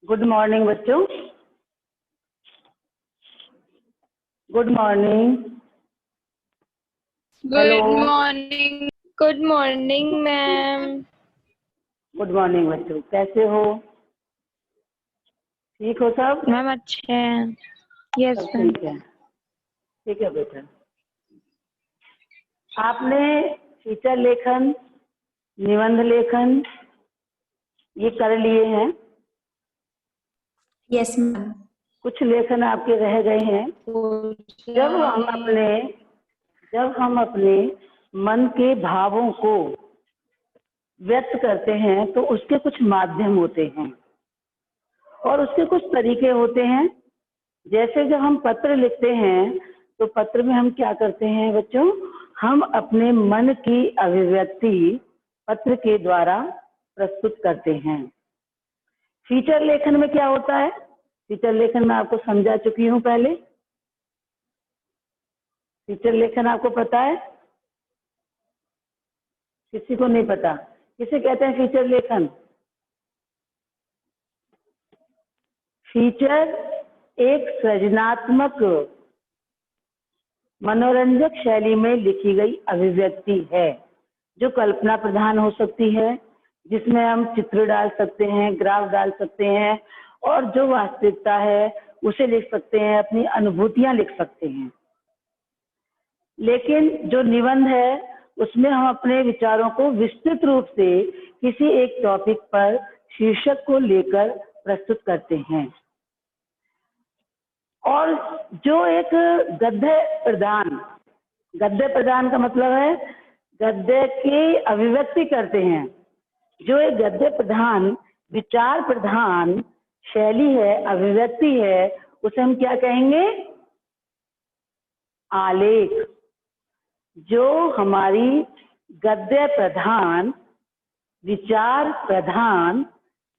Good morning बच्चों। Good morning. Hello. Good morning. Good morning ma'am. Good morning बच्चों, कैसे हो? ठीक हो सब? मैम अच्छे हैं। यस सब मैम। ठीक है। ठीक है बेटा, आपने फीचर लेखन, निबंध लेखन ये कर लिए हैं। Yes ma'am. कुछ लेखन आपके रह गए हैं। जब हम अपने मन के भावों को व्यक्त करते हैं तो उसके कुछ माध्यम होते हैं और उसके कुछ तरीके होते हैं। जैसे जब हम पत्र लिखते हैं तो पत्र में हम क्या करते हैं बच्चों, हम अपने मन की अभिव्यक्ति पत्र के द्वारा प्रस्तुत करते हैं। फीचर लेखन में क्या होता है? फीचर लेखन में आपको समझा चुकी हूँ पहले। फीचर लेखन आपको पता है? किसी को नहीं पता? किसे कहते हैं फीचर लेखन? फीचर एक सृजनात्मक मनोरंजक शैली में लिखी गई अभिव्यक्ति है जो कल्पना प्रधान हो सकती है, जिसमें हम चित्र डाल सकते हैं, ग्राफ डाल सकते हैं और जो वास्तविकता है उसे लिख सकते हैं, अपनी अनुभूतियां लिख सकते हैं। लेकिन जो निबंध है उसमें हम अपने विचारों को विस्तृत रूप से किसी एक टॉपिक पर शीर्षक को लेकर प्रस्तुत करते हैं। और जो एक गद्य प्रधान का मतलब है गद्य की अभिव्यक्ति करते हैं। जो एक गद्य प्रधान विचार प्रधान शैली है, अभिव्यक्ति है, उसे हम क्या कहेंगे? आलेख। जो हमारी गद्य प्रधान विचार प्रधान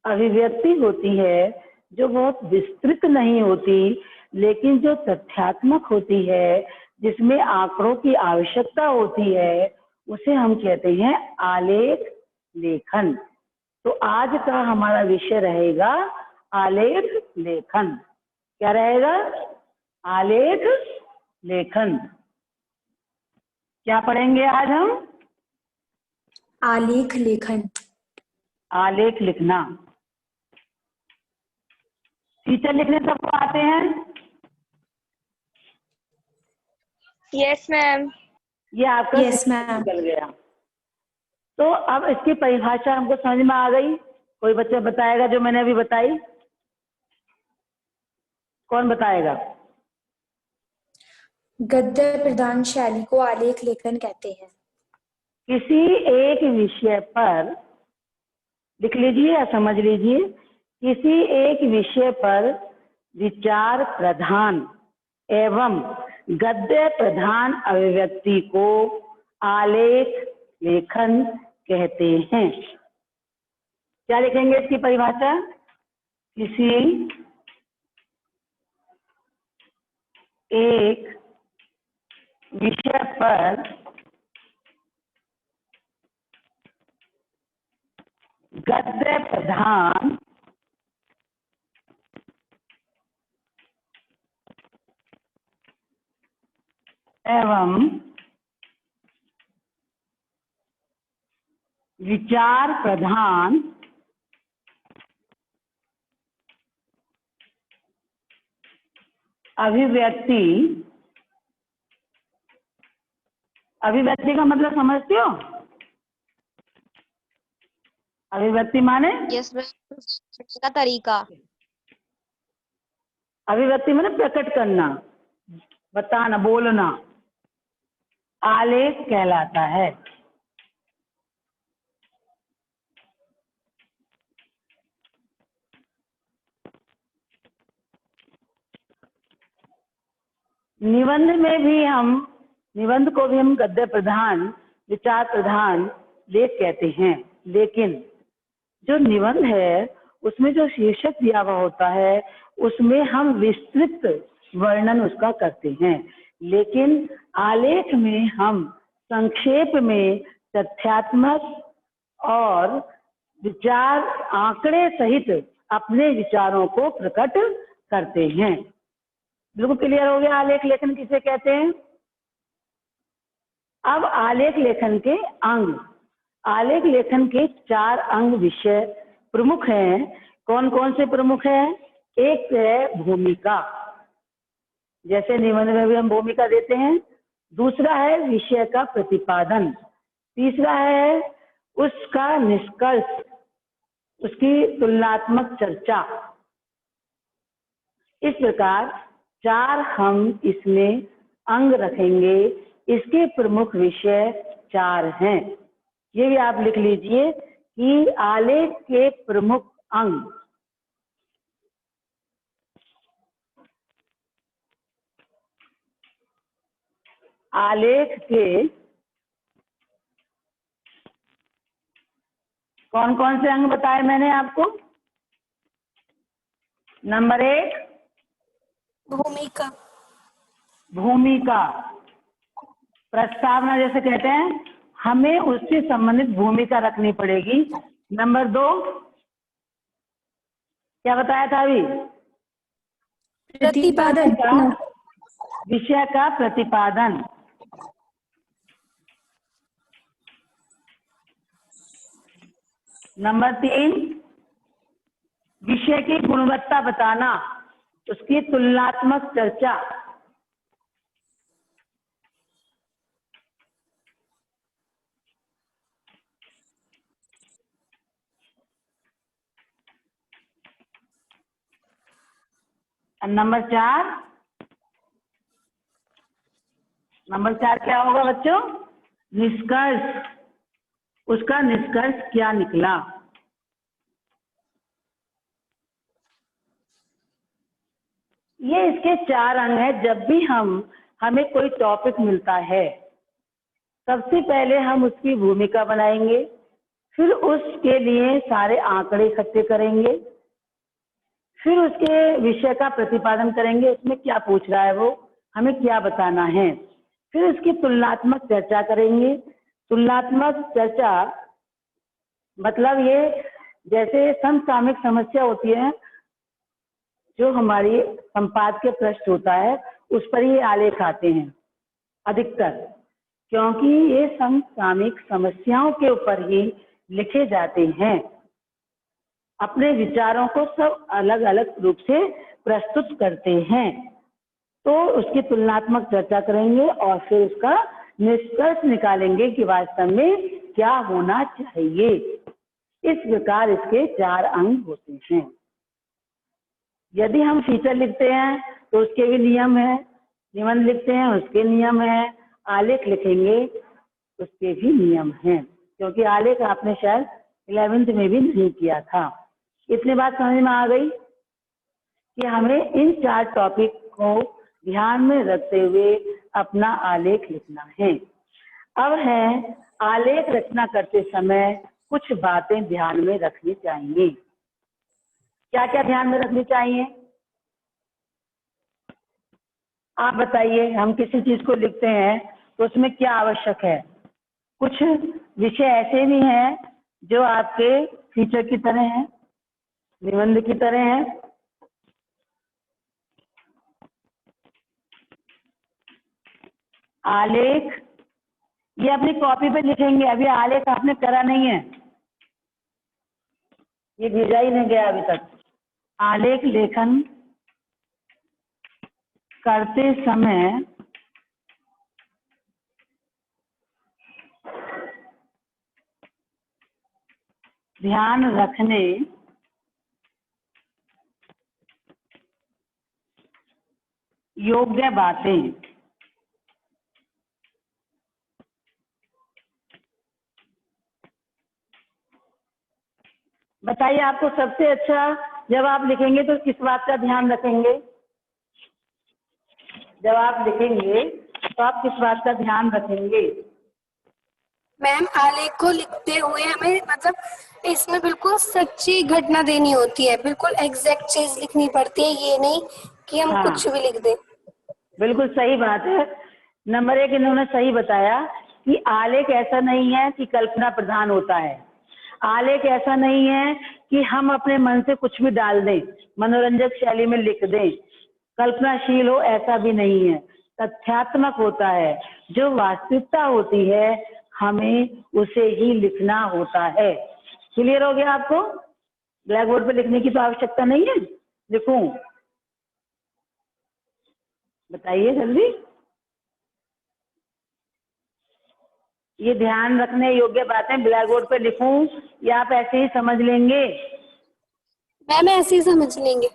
अभिव्यक्ति होती है, जो बहुत विस्तृत नहीं होती लेकिन जो तथ्यात्मक होती है, जिसमें आंकड़ों की आवश्यकता होती है, उसे हम कहते हैं आलेख लेखन। तो आज का हमारा विषय रहेगा आलेख लेखन। क्या रहेगा? आलेख लेखन। क्या पढ़ेंगे आज हम? आलेख लेखन। आलेख लिखना। फीचर लिखने सबको आते हैं? Yes ma'am. ये आपका यस मैम। निकल गया। तो अब इसकी परिभाषा हमको समझ में आ गई। कोई बच्चा बताएगा जो मैंने अभी बताई? कौन बताएगा? गद्य प्रधान शैली को आलेख लेखन कहते हैं। किसी एक विषय पर लिख लीजिए या समझ लीजिए, किसी एक विषय पर विचार प्रधान एवं गद्य प्रधान अभिव्यक्ति को आलेख लेखन कहते हैं। क्या लिखेंगे इसकी परिभाषा? किसी एक विषय पर गद्य प्रधान एवं विचार प्रधान अभिव्यक्ति। अभिव्यक्ति का मतलब समझते हो? अभिव्यक्ति माने? यस मैम, का तरीका। अभिव्यक्ति माने प्रकट करना, बताना, बोलना। आलेख कहलाता है। निबंध को भी हम गद्य प्रधान विचार प्रधान लेख कहते हैं। लेकिन जो निबंध है उसमें जो शीर्षक दिया हुआ होता है उसमें हम विस्तृत वर्णन उसका करते हैं। लेकिन आलेख में हम संक्षेप में तथ्यात्मक और विचार आंकड़े सहित अपने विचारों को प्रकट करते हैं। बिल्कुल क्लियर हो गया आलेख लेखन किसे कहते हैं। अब आलेख लेखन के अंग, आलेख लेखन के 4 अंग विषय प्रमुख हैं। कौन कौन से प्रमुख हैं? एक है भूमिका, जैसे निबंध में भी हम भूमिका देते हैं। दूसरा है विषय का प्रतिपादन। तीसरा है उसका निष्कर्ष, उसकी तुलनात्मक चर्चा। इस प्रकार 4 हम इसमें अंग रखेंगे। इसके प्रमुख विषय 4 हैं। ये भी आप लिख लीजिए कि आलेख के प्रमुख अंग। आलेख के कौन कौन से अंग बताए मैंने आपको? नंबर 1 भूमिका। भूमिका, प्रस्तावना जैसे कहते हैं, हमें उससे संबंधित भूमिका रखनी पड़ेगी। नंबर 2 क्या बताया था अभी? प्रतिपादन। विषय का प्रतिपादन। नंबर 3 विषय की गुणवत्ता बताना, उसकी तुलनात्मक चर्चा। नंबर 4 क्या होगा बच्चों? निष्कर्ष, उसका निष्कर्ष क्या निकला। ये इसके 4 अंग हैं। जब भी हमें कोई टॉपिक मिलता है, सबसे पहले हम उसकी भूमिका बनाएंगे, फिर उसके लिए सारे आंकड़े इकट्ठे करेंगे, फिर उसके विषय का प्रतिपादन करेंगे, उसमें क्या पूछ रहा है वो, हमें क्या बताना है। फिर उसकी तुलनात्मक चर्चा करेंगे। तुलनात्मक चर्चा मतलब ये जैसे समसामयिक समस्या होती है, जो हमारी संपादकीय पृष्ठ होता है, उस पर ये आलेख आते हैं अधिकतर, क्योंकि ये समसामयिक समस्याओं के ऊपर ही लिखे जाते हैं। अपने विचारों को सब अलग अलग रूप से प्रस्तुत करते हैं। तो उसकी तुलनात्मक चर्चा करेंगे और फिर उसका निष्कर्ष निकालेंगे कि वास्तव में क्या होना चाहिए। इस प्रकार इसके 4 अंग होते हैं। यदि हम फीचर लिखते हैं तो उसके भी नियम है, निबंध लिखते हैं उसके नियम है, आलेख लिखेंगे उसके भी नियम हैं, क्योंकि आलेख आपने शायद 11th में भी नहीं किया था। इतनी बात समझ में आ गई कि हमें इन 4 टॉपिक को ध्यान में रखते हुए अपना आलेख लिखना है। अब है आलेख रचना करते समय कुछ बातें ध्यान में रखनी चाहिए। क्या क्या ध्यान में रखनी चाहिए आप बताइए। हम किसी चीज को लिखते हैं तो उसमें क्या आवश्यक है? कुछ विषय ऐसे भी हैं जो आपके फीचर की तरह हैं, निबंध की तरह हैं। आलेख ये अपनी कॉपी पे लिखेंगे, अभी आलेख आपने करा नहीं है, ये भेजा ही नहीं गया अभी तक। आलेख लेखन करते समय ध्यान रखने योग्य बातें। बताइए आपको सबसे अच्छा जब आप लिखेंगे तो किस बात का ध्यान रखेंगे? जब आप लिखेंगे तो आप किस बात का ध्यान रखेंगे? मैम आलेख को लिखते हुए हमें मतलब इसमें बिल्कुल सच्ची घटना देनी होती है, बिल्कुल एग्जैक्ट चीज लिखनी पड़ती है, ये नहीं कि हम कुछ भी लिख दें। बिल्कुल सही बात है। नंबर 1 इन्होंने सही बताया कि आलेख ऐसा नहीं है कि कल्पना प्रधान होता है। आलेख ऐसा नहीं है कि हम अपने मन से कुछ भी डाल दें, मनोरंजक शैली में लिख दें, कल्पनाशील हो, ऐसा भी नहीं है। तथ्यात्मक होता है, जो वास्तविकता होती है हमें उसे ही लिखना होता है। क्लियर हो गया आपको? ब्लैक बोर्ड पे लिखने की तो आवश्यकता नहीं है। लिखूं? बताइए जल्दी। ये ध्यान रखने योग्य बातें ब्लैक बोर्ड पे लिखूं या आप ऐसे ही समझ लेंगे? मैम ऐसे ही समझ लेंगे।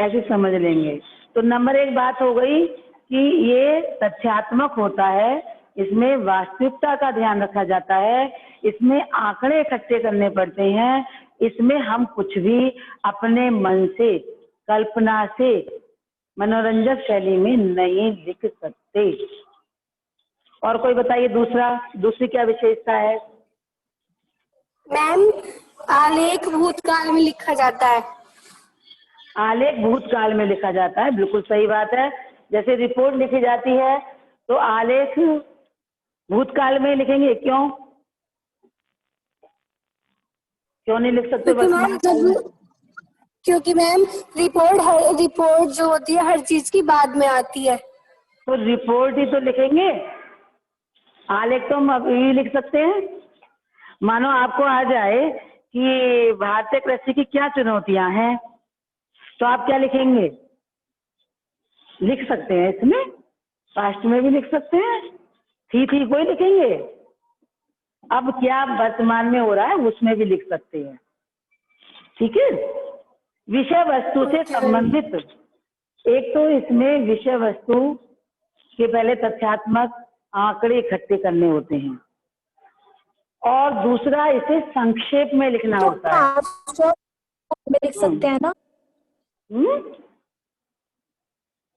ऐसे समझ लेंगे। तो नंबर 1 बात हो गई कि ये तथ्यात्मक होता है, इसमें वास्तविकता का ध्यान रखा जाता है, इसमें आंकड़े इकट्ठे करने पड़ते हैं, इसमें हम कुछ भी अपने मन से, कल्पना से, मनोरंजक शैली में नहीं लिख सकते। और कोई बताइए दूसरी क्या विशेषता है? मैम आलेख भूतकाल में लिखा जाता है। आलेख भूतकाल में लिखा जाता है, बिल्कुल सही बात है। जैसे रिपोर्ट लिखी जाती है तो आलेख भूतकाल में लिखेंगे, क्यों? क्यों नहीं लिख सकते वर्तमान काल में? क्योंकि मैम रिपोर्ट जो होती है हर चीज की बाद में आती है। तो रिपोर्ट ही तो लिखेंगे, आलेख तो हम अभी लिख सकते हैं। मानो आपको आ जाए कि भारतीय कृषि की क्या चुनौतियां हैं, तो आप क्या लिखेंगे? लिख सकते हैं, इसमें पास्ट में भी लिख सकते हैं, थी कोई लिखेंगे। अब क्या वर्तमान में हो रहा है उसमें भी लिख सकते हैं। ठीक है? विषय वस्तु से संबंधित, एक तो इसमें विषय वस्तु के पहले तथ्यात्मक आंकड़े इकट्ठे करने होते हैं, और दूसरा इसे संक्षेप में लिखना होता है। में लिख सकते हैं ना?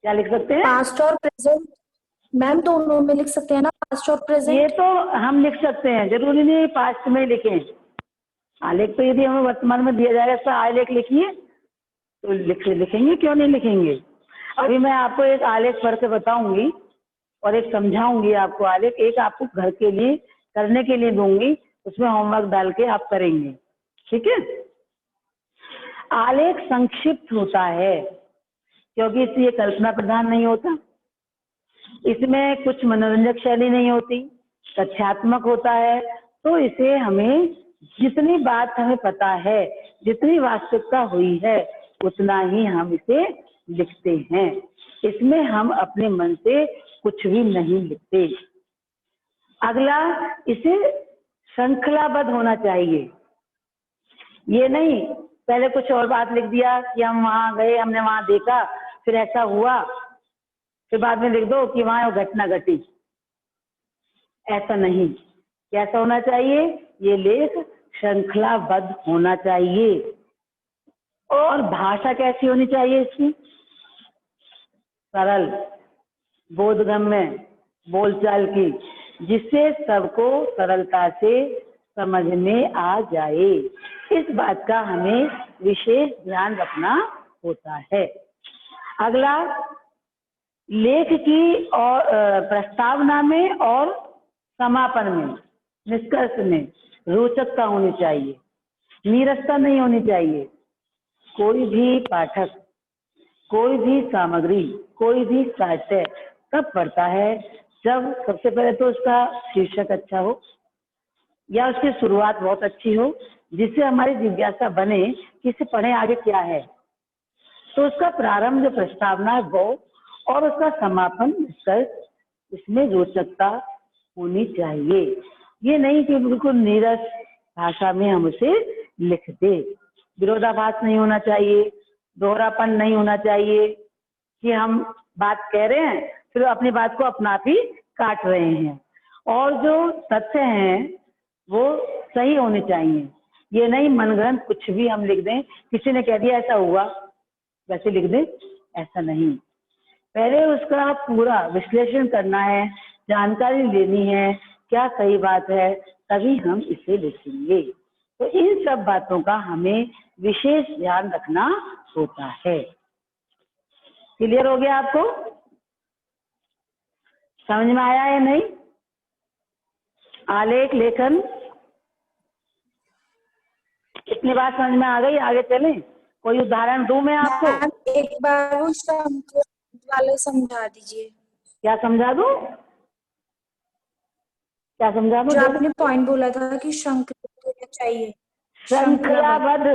क्या लिख सकते हैं? पास्ट और प्रेजेंट मैम दोनों में लिख सकते हैं ना, पास्ट और प्रेजेंट? ये तो हम लिख सकते हैं, जरूरी नहीं पास्ट में लिखें। आलेख तो यदि हमें वर्तमान में दिया जाएगा तो आलेख लिखिए, तो लिखेंगे, क्यों नहीं लिखेंगे। अभी मैं आपको एक आलेख पढ़ के बताऊंगी और एक समझाऊंगी आपको आलेख, एक आपको घर के लिए करने के लिए दूंगी, उसमें होमवर्क डाल के आप करेंगे। ठीक है? आलेख संक्षिप्त होता है क्योंकि इसलिए कल्पना प्रधान नहीं होता, इसमें कुछ मनोरंजक शैली नहीं होती, तथ्यात्मक होता है। तो इसे हमें जितनी बात हमें पता है, जितनी वास्तविकता हुई है, उतना ही हम इसे लिखते हैं। इसमें हम अपने मन से कुछ भी नहीं लिखते। अगला, इसे श्रृंखलाबद्ध होना चाहिए। ये नहीं पहले कुछ और बात लिख दिया कि हम वहां गए, हमने वहां देखा, फिर ऐसा हुआ, फिर बाद में लिख दो कि वहां घटना घटी। ऐसा नहीं। कैसा होना चाहिए? ये लेख श्रृंखलाबद्ध होना चाहिए। और भाषा कैसी होनी चाहिए इसकी? सरल, बोधगम्य बोलचाल की, जिससे सबको सरलता से समझ में आ जाए। इस बात का हमें विशेष ध्यान रखना होता है। अगला, लेख की और प्रस्तावना में और समापन में, निष्कर्ष में रोचकता होनी चाहिए, नीरसता नहीं होनी चाहिए। कोई भी पाठक, कोई भी सामग्री, कोई भी साहित्य तब पढ़ता है जब सबसे पहले तो उसका शीर्षक अच्छा हो या उसकी शुरुआत बहुत अच्छी हो, जिससे हमारी जिज्ञासा बने कि इसे पढ़े आगे क्या है। तो उसका प्रारंभ जो प्रस्तावना है वो, और उसका समापन निष्कर्ष, इसमें रोचकता होनी चाहिए। ये नहीं कि बिल्कुल नीरस भाषा में हम उसे लिख दे। विरोधाभास नहीं होना चाहिए, दोहरापन नहीं होना चाहिए कि हम बात कह रहे हैं फिर अपनी बात को अपना आप ही काट रहे हैं। और जो तथ्य हैं वो सही होने चाहिए। ये नहीं मनगढ़ंत कुछ भी हम लिख दें, किसी ने कह दिया ऐसा हुआ वैसे लिख दें, ऐसा नहीं। पहले उसका पूरा विश्लेषण करना है, जानकारी लेनी है, क्या सही बात है, तभी हम इसे लिखेंगे। तो इन सब बातों का हमें विशेष ध्यान रखना होता है। क्लियर हो गया आपको? समझ में आया या नहीं? आलेख लेखन इतनी बात समझ में आ गई? आगे चलें? कोई उदाहरण दूं मैं आपको? मैम एक बार वो श्रृंखला वाले समझा दीजिए। क्या समझा दूं? क्या समझा दूं? जो आपने पॉइंट बोला था कि श्रृंखला होना चाहिए। श्रृंखलाबद्ध।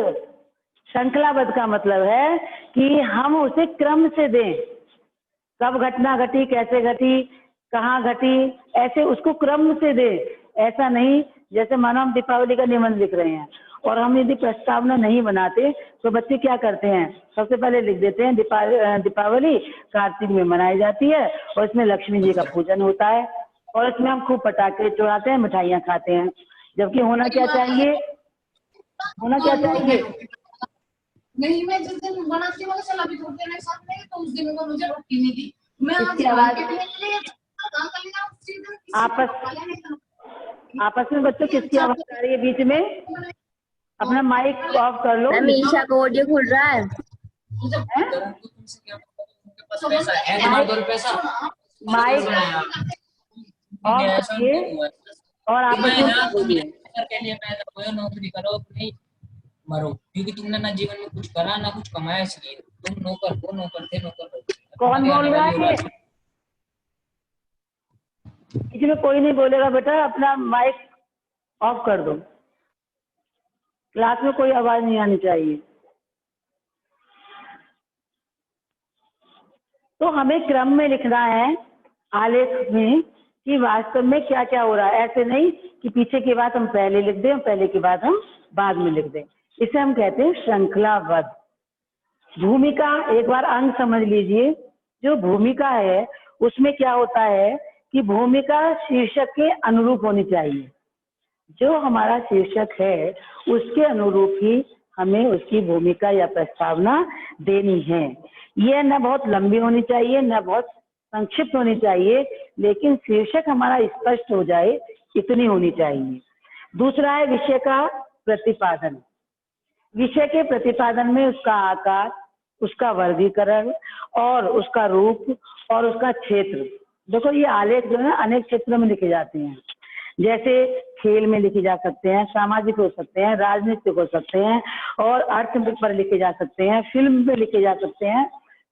श्रृंखलाबद्ध का मतलब है कि हम उसे क्रम से दें। कब घटना घटी, कैसे घटी, कहाँ घटी, ऐसे उसको क्रम से दें। ऐसा नहीं जैसे मानो हम दीपावली का निबंध लिख रहे हैं और हम यदि प्रस्तावना नहीं बनाते तो बच्चे क्या करते हैं, सबसे पहले लिख देते हैं दीपावली कार्तिक में मनाई जाती है और इसमें लक्ष्मी जी का पूजन होता है और इसमें हम खूब पटाखे चुराते हैं, मिठाइयाँ खाते हैं। जबकि होना क्या चाहिए? होना क्या चाहिए? नहीं, मैं जिस दिन बनाती हूँ चला भी थोड़ी देर साथ में, तो उस दिन वो मुझे रोटी नहीं दी। मैं इसकी आवाज आपस में बच्चों किसकी आवाज आ रही है बीच में? अपना माइक ऑफ कर लो। मैम ईशा का ऑडियो खुल रहा है। माइक ऑफ करिए और आपस में बोलिए। नौकरी करो नहीं मरो, क्योंकि तुमने ना जीवन में कुछ करा ना कुछ कमाया, इसलिए तुम नौकर हो, नौकर थे, नौकर हो। कौन बोल रहा है? इसमें कोई नहीं बोलेगा बेटा, अपना माइक ऑफ कर दो। क्लास में कोई आवाज नहीं आनी चाहिए। तो हमें क्रम में लिखना है आलेख में कि वास्तव में क्या क्या हो रहा है। ऐसे नहीं कि पीछे की बात हम पहले लिख दें और पहले की बात हम बाद में लिख दें। इसे हम कहते हैं श्रृंखलाबद्ध। भूमिका, एक बार अंग समझ लीजिए। जो भूमिका है उसमें क्या होता है कि भूमिका शीर्षक के अनुरूप होनी चाहिए। जो हमारा शीर्षक है उसके अनुरूप ही हमें उसकी भूमिका या प्रस्तावना देनी है। यह न बहुत लंबी होनी चाहिए न बहुत संक्षिप्त होनी चाहिए, लेकिन शीर्षक हमारा स्पष्ट हो जाए इतनी होनी चाहिए। दूसरा है विषय का प्रतिपादन। विषय के प्रतिपादन में उसका आकार, उसका वर्गीकरण और उसका रूप और उसका क्षेत्र। देखो ये आलेख जो है अनेक क्षेत्रों में लिखे जाते हैं। जैसे खेल में लिखे जा सकते हैं, सामाजिक हो सकते हैं, राजनीतिक हो सकते हैं और अर्थ पर लिखे जा सकते हैं, फिल्म में लिखे जा सकते हैं।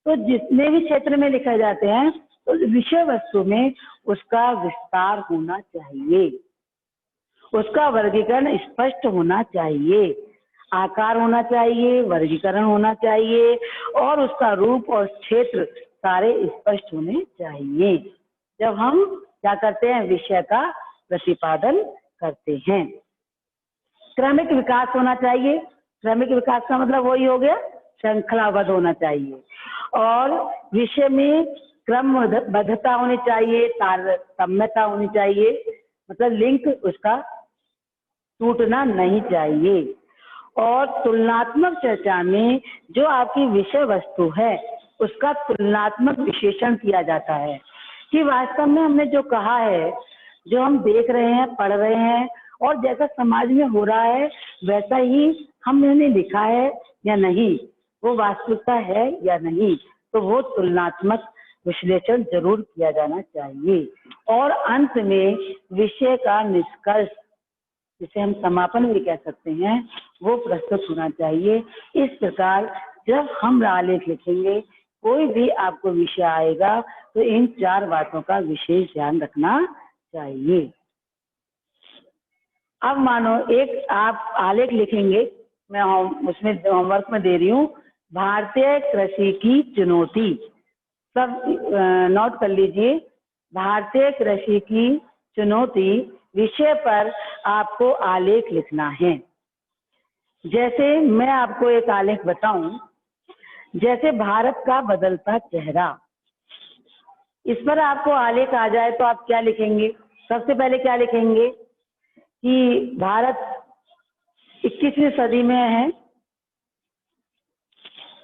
तो जितने भी क्षेत्र में लिखे जाते हैं तो विषय वस्तु में उसका विस्तार होना चाहिए, उसका वर्गीकरण स्पष्ट होना चाहिए, आकार होना चाहिए, वर्गीकरण होना चाहिए और उसका रूप और क्षेत्र सारे स्पष्ट होने चाहिए जब हम क्या करते हैं, विषय का प्रतिपादन करते हैं। क्रमिक विकास होना चाहिए। क्रमिक विकास का मतलब वही हो गया, श्रृंखलाबद्ध होना चाहिए और विषय में क्रमबद्धता होनी चाहिए, तारतम्यता होनी चाहिए, मतलब लिंक उसका टूटना नहीं चाहिए। और तुलनात्मक चर्चा में जो आपकी विषय वस्तु है उसका तुलनात्मक विश्लेषण किया जाता है कि वास्तव में हमने जो कहा है, जो हम देख रहे हैं, पढ़ रहे हैं और जैसा समाज में हो रहा है वैसा ही हमने लिखा है या नहीं, वो वास्तविकता है या नहीं। तो वो तुलनात्मक विश्लेषण जरूर किया जाना चाहिए। और अंत में विषय का निष्कर्ष, जिसे हम समापन भी कह सकते हैं, वो प्रस्तुत होना चाहिए। इस प्रकार जब हम आलेख लिखेंगे, कोई भी आपको विषय आएगा तो इन 4 बातों का विशेष ध्यान रखना चाहिए। अब मानो एक आप आलेख लिखेंगे, मैं उसमें होमवर्क में दे रही हूँ, भारतीय कृषि की चुनौती। सब नोट कर लीजिए, भारतीय कृषि की चुनौती विषय पर आपको आलेख लिखना है। जैसे मैं आपको एक आलेख बताऊं, जैसे भारत का बदलता चेहरा, इस पर आपको आलेख आ जाए तो आप क्या लिखेंगे? सबसे पहले क्या लिखेंगे कि भारत 21वीं सदी में है,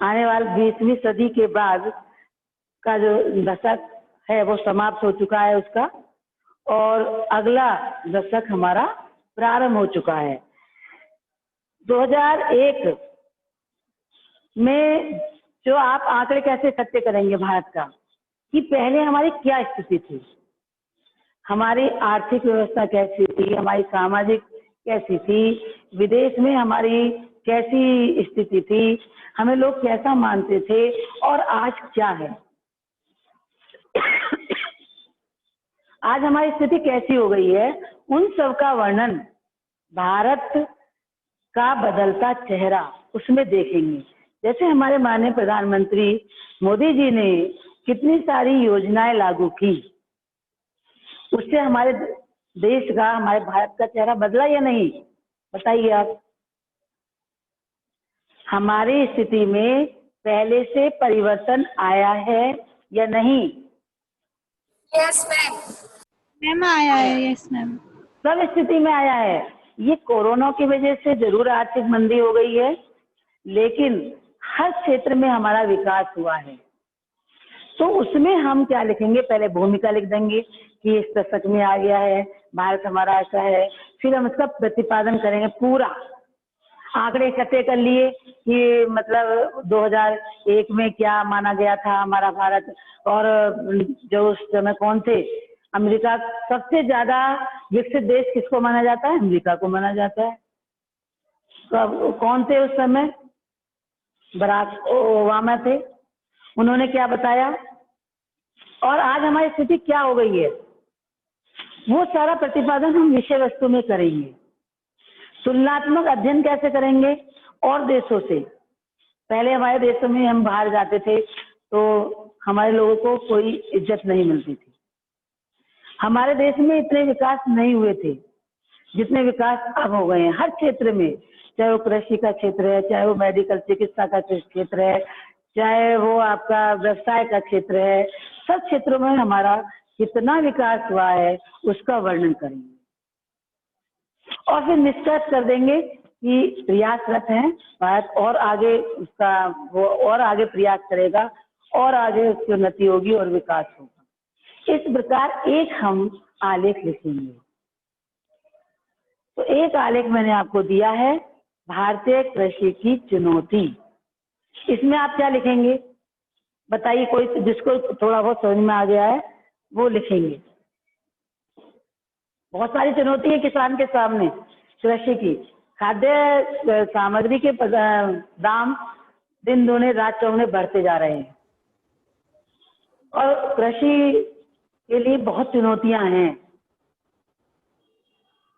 आने वाली 20वीं सदी के बाद का जो दशक है वो समाप्त हो चुका है उसका, और अगला दशक हमारा प्रारंभ हो चुका है। 2001 में जो आप आंकड़े कैसे इकट्ठे करेंगे भारत का, कि पहले हमारी क्या स्थिति थी, हमारी आर्थिक व्यवस्था कैसी थी, हमारी सामाजिक कैसी थी, विदेश में हमारी कैसी स्थिति थी, हमें लोग कैसा मानते थे और आज क्या है। आज हमारी स्थिति कैसी हो गई है, उन सब का वर्णन भारत का बदलता चेहरा उसमें देखेंगे। जैसे हमारे माननीय प्रधानमंत्री मोदी जी ने कितनी सारी योजनाएं लागू की, उससे हमारे देश का, हमारे भारत का चेहरा बदला या नहीं, बताइए आप। हमारी स्थिति में पहले से परिवर्तन आया है या नहीं? Yes ma'am. मैम आया है, यस मैम। सब स्थिति में आया है। ये कोरोना की वजह से जरूर आर्थिक मंदी हो गई है, लेकिन हर क्षेत्र में हमारा विकास हुआ है। तो उसमें हम क्या लिखेंगे, पहले भूमिका लिख देंगे कि इस दशक में आ गया है, भारत हमारा ऐसा है। फिर हम इसका प्रतिपादन करेंगे, पूरा आंकड़े इकट्ठे कर लिए कि मतलब 2001 में क्या माना गया था हमारा भारत, और जो उस समय कौन थे, अमेरिका सबसे ज्यादा विकसित देश किसको माना जाता है? अमेरिका को माना जाता है। तो कौन थे उस समय? बराक ओबामा थे। उन्होंने क्या बताया और आज हमारी स्थिति क्या हो गई है, वो सारा प्रतिपादन हम विषय वस्तु में करेंगे। तुलनात्मक अध्ययन कैसे करेंगे और देशों से। पहले हमारे देशों में हम बाहर जाते थे तो हमारे लोगों को कोई इज्जत नहीं मिलती थी। हमारे देश में इतने विकास नहीं हुए थे जितने विकास अब हो गए हैं हर क्षेत्र में, चाहे वो कृषि का क्षेत्र है, चाहे वो मेडिकल चिकित्सा का क्षेत्र है, चाहे वो आपका व्यवसाय का क्षेत्र है। सब क्षेत्रों में हमारा कितना विकास हुआ है उसका वर्णन करेंगे और फिर निष्कर्ष कर देंगे कि प्रयासरत है भारत, और आगे उसका वो और आगे प्रयास करेगा और आगे उसकी उन्नति होगी और विकास होगा। इस प्रकार एक हम आलेख लिखेंगे। तो एक आलेख मैंने आपको दिया है, भारतीय कृषि की चुनौती। इसमें आप क्या लिखेंगे बताइए, कोई जिसको थोड़ा बहुत समझ में आ गया है वो लिखेंगे। बहुत सारी चुनौती है किसान के सामने कृषि की। खाद्य सामग्री के दाम दिन दूने रात चौगुने बढ़ते जा रहे हैं और कृषि के लिए बहुत चुनौतियां हैं।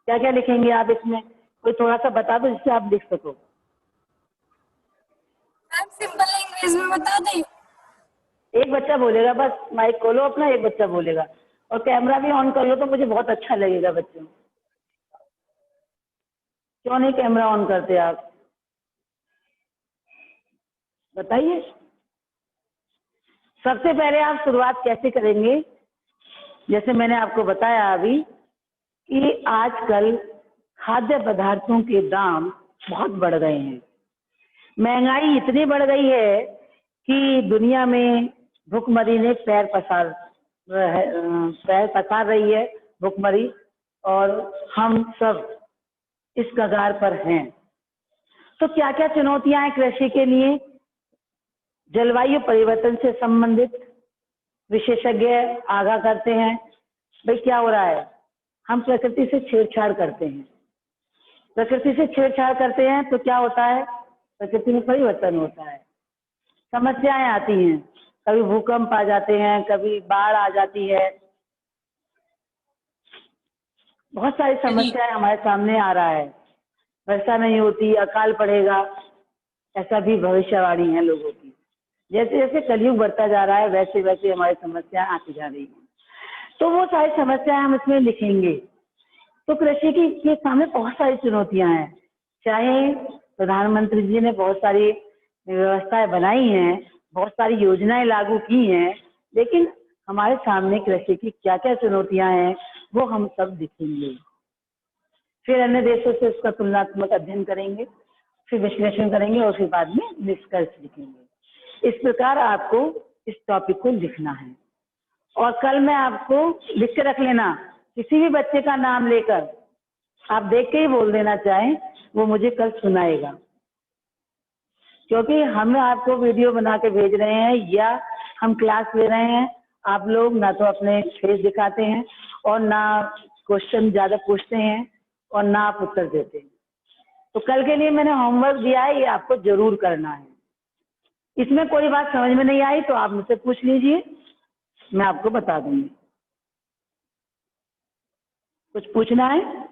क्या क्या लिखेंगे आप इसमें, कोई थोड़ा सा बता दो जिससे आप लिख सको। मैम सिंपल लैंग्वेज में बता दें। एक बच्चा बोलेगा, बस माइक खोलो अपना, एक बच्चा बोलेगा और कैमरा भी ऑन कर लो तो मुझे बहुत अच्छा लगेगा। बच्चों क्यों नहीं कैमरा ऑन करते आप, बताइए। सबसे पहले आप शुरुआत कैसे करेंगे, जैसे मैंने आपको बताया अभी कि आजकल खाद्य पदार्थों के दाम बहुत बढ़ गए हैं। महंगाई इतनी बढ़ गई है कि दुनिया में भुखमरी ने पैर पसार रही है, भुखमरी, और हम सब इस कगार पर हैं। तो क्या क्या चुनौतियां हैं कृषि के लिए? जलवायु परिवर्तन से संबंधित विशेषज्ञ आगाह करते हैं, भाई क्या हो रहा है, हम प्रकृति से छेड़छाड़ करते हैं। प्रकृति से छेड़छाड़ करते हैं तो क्या होता है, प्रकृति में परिवर्तन होता है, समस्याएं आती हैं, कभी भूकंप आ जाते हैं, कभी बाढ़ आ जाती है, बहुत सारी समस्याएं हमारे सामने आ रहा है। वर्षा नहीं होती, अकाल पड़ेगा, ऐसा भी भविष्यवाणी है लोगों की। जैसे जैसे कलयुग बढ़ता जा रहा है वैसे वैसे हमारी समस्याएं आती जा रही हैं। तो वो सारी समस्याएं हम इसमें लिखेंगे। तो कृषि की के सामने बहुत सारी चुनौतियां हैं। चाहे प्रधानमंत्री जी ने बहुत सारी व्यवस्थाएं बनाई हैं, बहुत सारी योजनाएं लागू की हैं, लेकिन हमारे सामने कृषि की क्या क्या चुनौतियां हैं वो हम सब लिखेंगे। फिर अन्य देशों से उसका तुलनात्मक अध्ययन करेंगे, फिर विश्लेषण करेंगे और फिर बाद में निष्कर्ष लिखेंगे। इस प्रकार आपको इस टॉपिक को लिखना है। और कल मैं आपको लिख के रख लेना, किसी भी बच्चे का नाम लेकर आप देख के ही बोल देना चाहें, वो मुझे कल सुनाएगा, क्योंकि हम आपको वीडियो बना के भेज रहे हैं या हम क्लास ले रहे हैं। आप लोग ना तो अपने फेस दिखाते हैं और ना क्वेश्चन ज्यादा पूछते हैं और ना आप उत्तर देते हैं। तो कल के लिए मैंने होमवर्क दिया है, ये आपको जरूर करना है। इसमें कोई बात समझ में नहीं आई तो आप मुझसे पूछ लीजिए, मैं आपको बता दूंगी। कुछ पूछना है?